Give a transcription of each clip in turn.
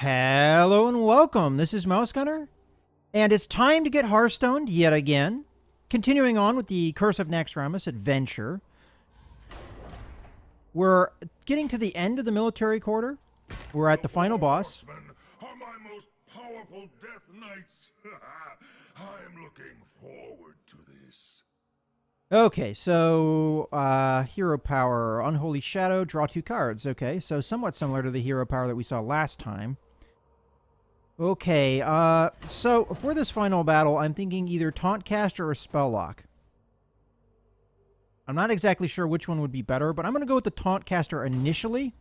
Hello and welcome. This is Mouse Gunner, and it's time to get Hearthstoned yet again. Continuing on with the Curse of Naxxramas adventure. We're getting to the end of the military quarter. We're at the final boss. Are my most powerful death knights. I'm looking forward to this. Okay, so hero power, Unholy Shadow, draw 2 cards. Okay, so somewhat similar to the hero power that we saw last time. Okay, so for this final battle, I'm thinking either Taunt Caster or Spell Lock. I'm not exactly sure which one would be better, but I'm going to go with the Taunt Caster initially.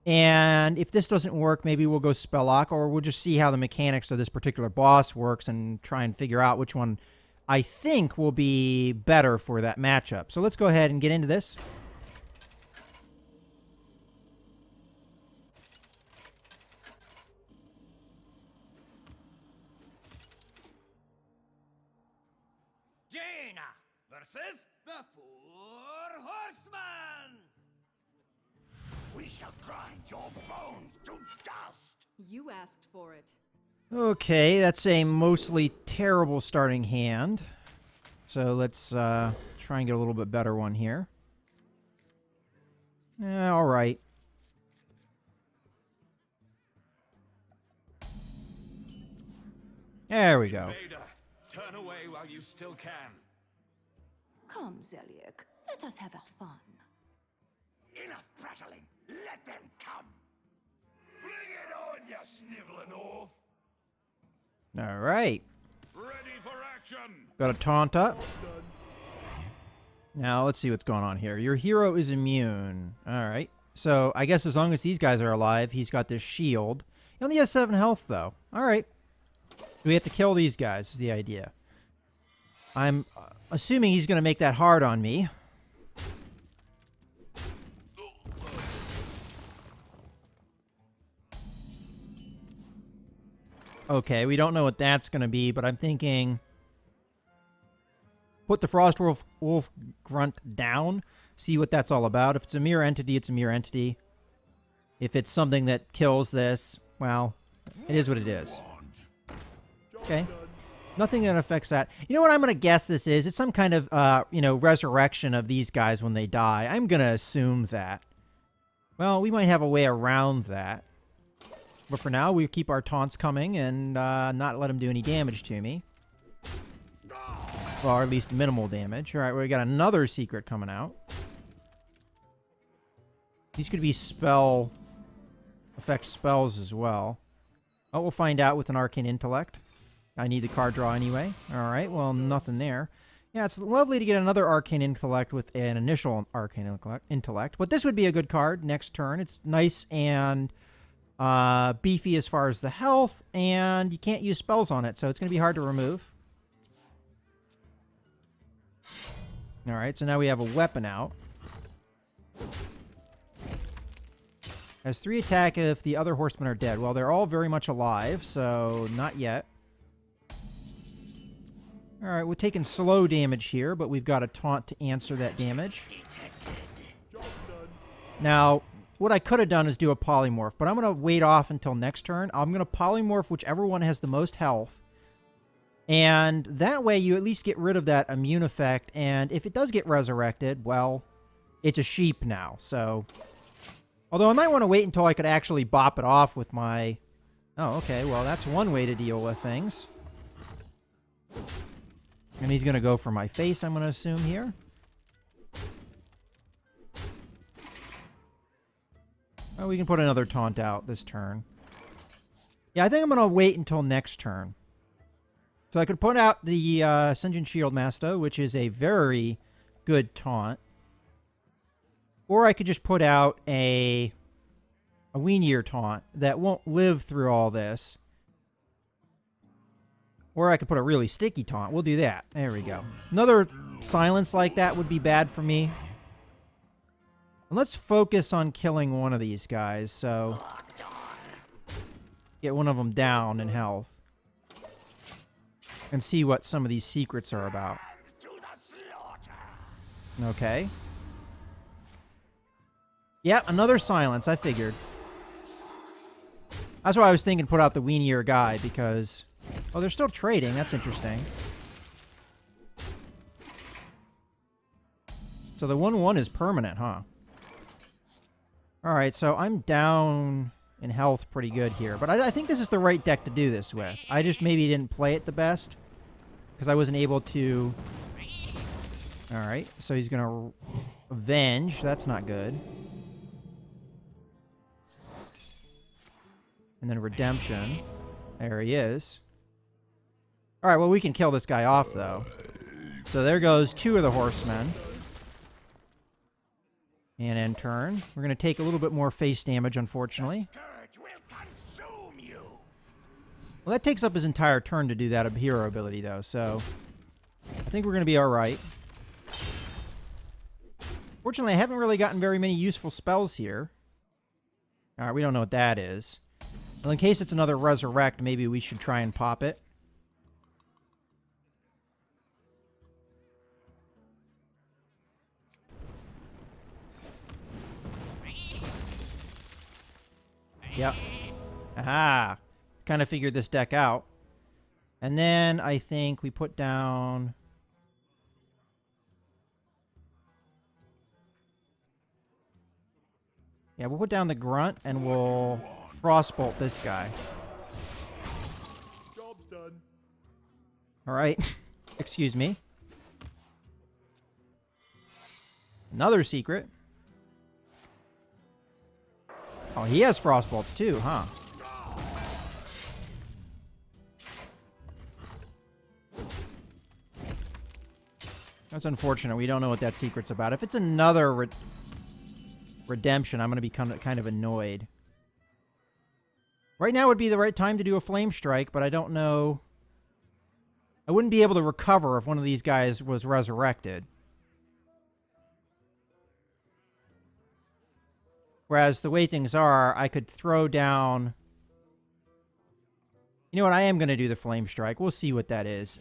And if this doesn't work, maybe we'll go Spell Lock, or we'll just see how the mechanics of this particular boss works and try and figure out which one I think will be better for that matchup. So let's go ahead and get into this. Jaina versus the Four Horsemen! We shall grind your bones to dust. You asked for it. Okay, that's a mostly terrible starting hand. So let's try and get a little bit better one here. All right. There we go. Vader, turn away while you still can. Come, Zeliek. Let us have our fun. Enough prattling. Let them come. Bring it on, you sniveling oaf. All right. Ready for action. Got a taunt up. Now, let's see what's going on here. Your hero is immune. All right. So, I guess as long as these guys are alive, he's got this shield. He only has 7 health, though. All right. We have to kill these guys, is the idea. I'm assuming he's going to make that hard on me. Okay, we don't know what that's going to be, but I'm thinking put the Frost Wolf Grunt down, see what that's all about. If it's a mirror entity, it's a mirror entity. If it's something that kills this, well, it is what it is. Okay. Nothing that affects that. You know what I'm going to guess this is? It's some kind of, resurrection of these guys when they die. I'm going to assume that. Well, we might have a way around that. But for now, we keep our taunts coming and not let them do any damage to me. Well, or at least minimal damage. All right, we got another secret coming out. These could be affect spells as well. Oh, we'll find out with an Arcane Intellect. I need the card draw anyway. All right, well, nothing there. Yeah, it's lovely to get another Arcane Intellect with an initial Arcane Intellect. But this would be a good card next turn. It's nice and beefy as far as the health, and you can't use spells on it, so it's going to be hard to remove. Alright, so now we have a weapon out. Has 3 attack if the other horsemen are dead. Well, they're all very much alive, so not yet. Alright, we're taking slow damage here, but we've got a taunt to answer that damage. Now, what I could have done is do a polymorph, but I'm going to wait off until next turn. I'm going to polymorph whichever one has the most health. And that way you at least get rid of that immune effect. And if it does get resurrected, well, it's a sheep now. So, although I might want to wait until I could actually bop it off with my... Oh, okay. Well, that's one way to deal with things. And he's going to go for my face, I'm going to assume here. Well, we can put another taunt out this turn. Yeah, I think I'm going to wait until next turn. So I could put out the Ascension Shield Master, which is a very good taunt. Or I could just put out a Weenier taunt that won't live through all this. Or I could put a really sticky taunt. We'll do that. There we go. Another silence like that would be bad for me. And let's focus on killing one of these guys, so get one of them down in health. And see what some of these secrets are about. Okay. Yep, another silence, I figured. That's why I was thinking put out the weenier guy, because... Oh, they're still trading. That's interesting. So the 1/1 is permanent, huh? Alright, so I'm down in health pretty good here. But I think this is the right deck to do this with. I just maybe didn't play it the best, because I wasn't able to... Alright, so he's going to avenge. That's not good. And then redemption. There he is. Alright, well, we can kill this guy off, though. So there goes 2 of the horsemen. And end turn. We're going to take a little bit more face damage, unfortunately. Scourge will consume you. Well, that takes up his entire turn to do that hero ability, though, so... I think we're going to be alright. Fortunately, I haven't really gotten very many useful spells here. Alright, we don't know what that is. Well, in case it's another Resurrect, maybe we should try and pop it. Yep. Aha! Kind of figured this deck out. And then I think we put down... Yeah, we'll put down the Grunt, and we'll Frostbolt this guy. Job's done. Alright. Excuse me. Another secret. Oh, he has Frostbolts too, huh? That's unfortunate. We don't know what that secret's about. If it's another redemption, I'm going to be kind of annoyed. Right now would be the right time to do a Flame Strike, but I don't know... I wouldn't be able to recover if one of these guys was resurrected. Whereas the way things are, I could throw down... You know what? I am going to do the Flame Strike. We'll see what that is.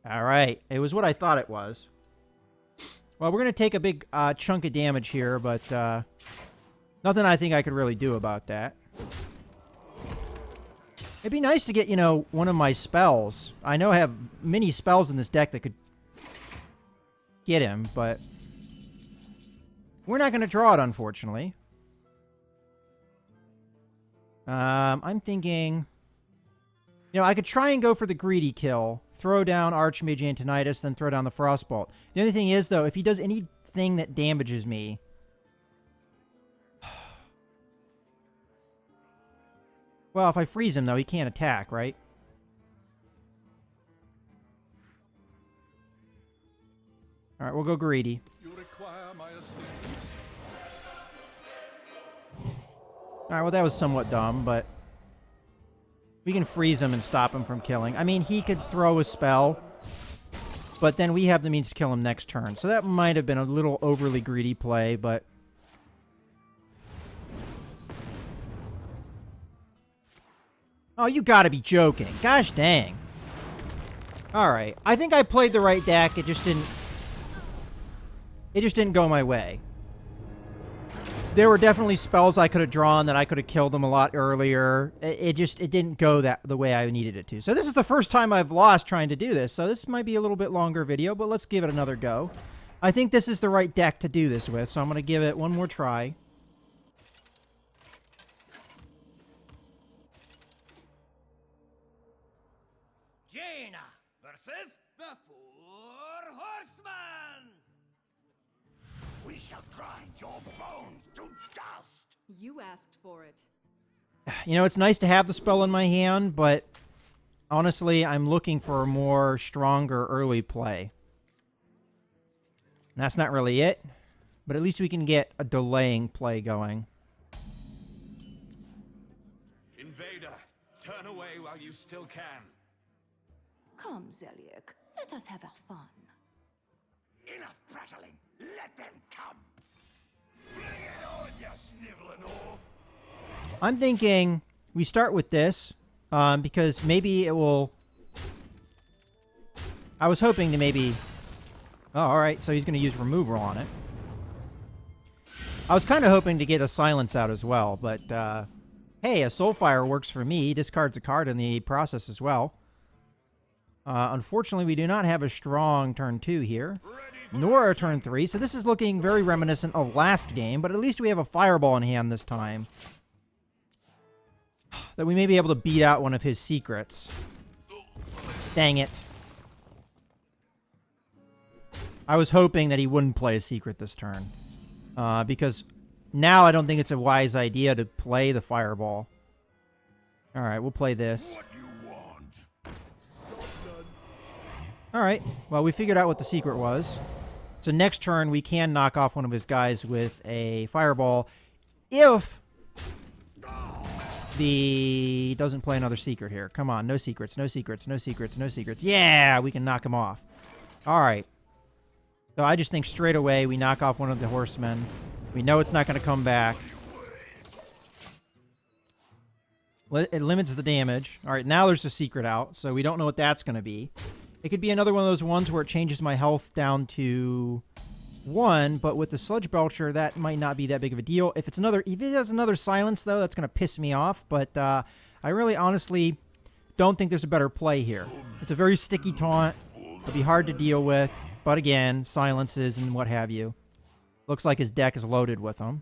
Alright. It was what I thought it was. Well, we're going to take a big chunk of damage here, but nothing I think I could really do about that. It'd be nice to get, you know, one of my spells. I know I have many spells in this deck that could get him, but we're not going to draw it, unfortunately. I'm thinking... You know, I could try and go for the greedy kill. Throw down Archmage Antonidas, then throw down the Frostbolt. The only thing is, though, if he does anything that damages me... Well, if I freeze him, though, he can't attack, right? Alright, we'll go greedy. You require my assistance. Alright, well, that was somewhat dumb, but... We can freeze him and stop him from killing. I mean, he could throw a spell, but then we have the means to kill him next turn. So that might have been a little overly greedy play, but... Oh, you gotta be joking. Gosh dang. Alright. I think I played the right deck. It just didn't go my way. There were definitely spells I could have drawn that I could have killed them a lot earlier. It didn't go the way I needed it to. So this is the first time I've lost trying to do this. So this might be a little bit longer video, but let's give it another go. I think this is the right deck to do this with, so I'm going to give it one more try. Jaina versus the Four Horsemen. We shall grind your bones to dust. You asked for it. You know, it's nice to have the spell in my hand, but honestly, I'm looking for a more stronger early play. And that's not really it, but at least we can get a delaying play going. Invader, turn away while you still can. Come, Zeliek. Let us have our fun. Enough prattling. Let them come. Bring it on, you sniveling oaf. I'm thinking we start with this, because maybe it will... I was hoping to maybe... Oh, alright, so he's going to use removal on it. I was kind of hoping to get a silence out as well, but hey, a Soulfire works for me. He discards a card in the process as well. Unfortunately, we do not have a strong turn 2 here, nor a turn 3, so this is looking very reminiscent of last game, but at least we have a Fireball in hand this time. That we may be able to beat out one of his secrets. Dang it. I was hoping that he wouldn't play a secret this turn. Because now I don't think it's a wise idea to play the Fireball. Alright, we'll play this. Alright, well, we figured out what the secret was. So next turn, we can knock off one of his guys with a Fireball if the doesn't play another secret here. Come on, no secrets, no secrets, no secrets, no secrets. Yeah, we can knock him off. Alright. So I just think straight away we knock off one of the horsemen. We know it's not going to come back. It limits the damage. Alright, now there's a secret out, so we don't know what that's going to be. It could be another one of those ones where it changes my health down to 1, but with the Sludge Belcher, that might not be that big of a deal. If it has another silence, though, that's going to piss me off, but I really honestly don't think there's a better play here. It's a very sticky taunt. It'll be hard to deal with, but again, silences and what have you. Looks like his deck is loaded with them.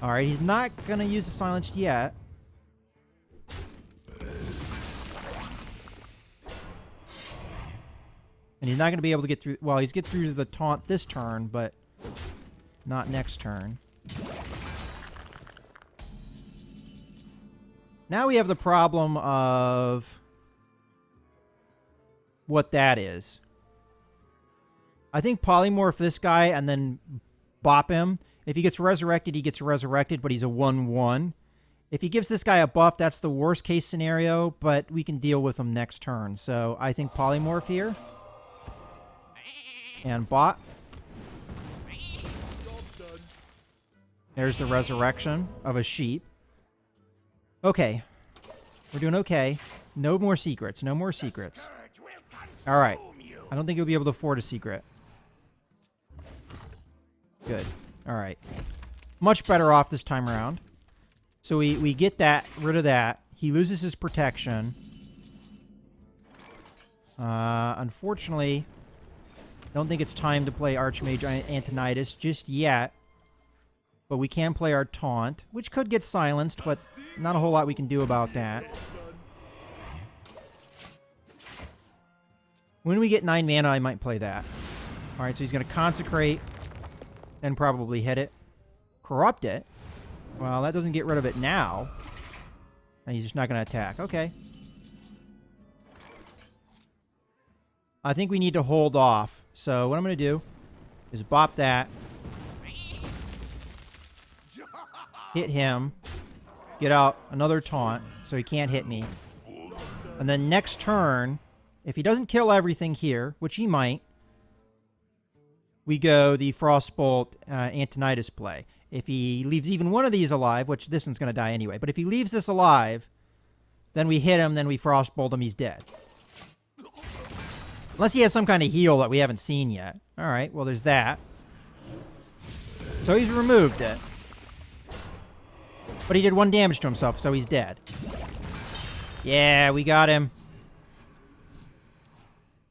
Alright, he's not going to use the silence yet. And he's not going to be able to get through... Well, he's get through the taunt this turn, but not next turn. Now we have the problem of what that is. I think polymorph this guy and then bop him. If he gets resurrected, he gets resurrected, but he's a 1-1. If he gives this guy a buff, that's the worst case scenario, but we can deal with him next turn. So I think polymorph here. And bot. There's the resurrection of a sheep. Okay. We're doing okay. No more secrets. No more secrets. Alright. I don't think you'll be able to afford a secret. Good. Alright. Much better off this time around. So we get that, rid of that. He loses his protection. Unfortunately... I don't think it's time to play Archmage Antonidas just yet. But we can play our Taunt, which could get silenced, but not a whole lot we can do about that. When we get 9 mana, I might play that. Alright, so he's going to Consecrate, then probably hit it. Corrupt it? Well, that doesn't get rid of it now. And he's just not going to attack. Okay. I think we need to hold off. So what I'm going to do is bop that. Hit him. Get out another taunt so he can't hit me. And then next turn, if he doesn't kill everything here, which he might, we go the Frostbolt Antonidas play. If he leaves even one of these alive, which this one's going to die anyway, but if he leaves this alive, then we hit him, then we Frostbolt him, he's dead. Unless he has some kind of heal that we haven't seen yet. Alright, well there's that. So he's removed it. But he did 1 damage to himself, so he's dead. Yeah, we got him.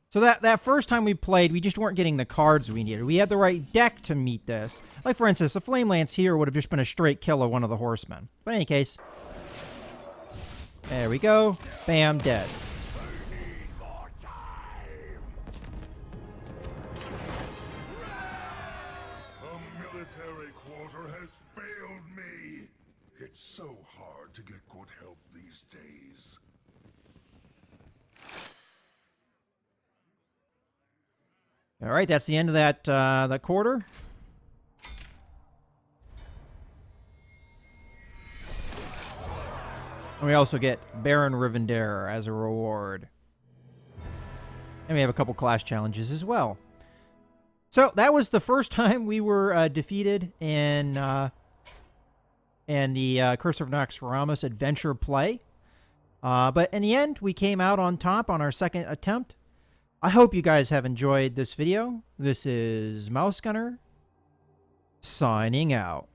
So that first time we played, we just weren't getting the cards we needed. We had the right deck to meet this. Like, for instance, the Flame Lance here would have just been a straight kill of one of the horsemen. But in any case... There we go. Bam, dead. Military quarter has failed me. It's so hard to get good help these days. All right, that's the end of that quarter. And we also get Baron Rivendare as a reward. And we have a couple class challenges as well. So that was the first time we were defeated in the Curse of Naxxramas adventure play. But in the end, we came out on top on our second attempt. I hope you guys have enjoyed this video. This is Mouse Gunner, signing out.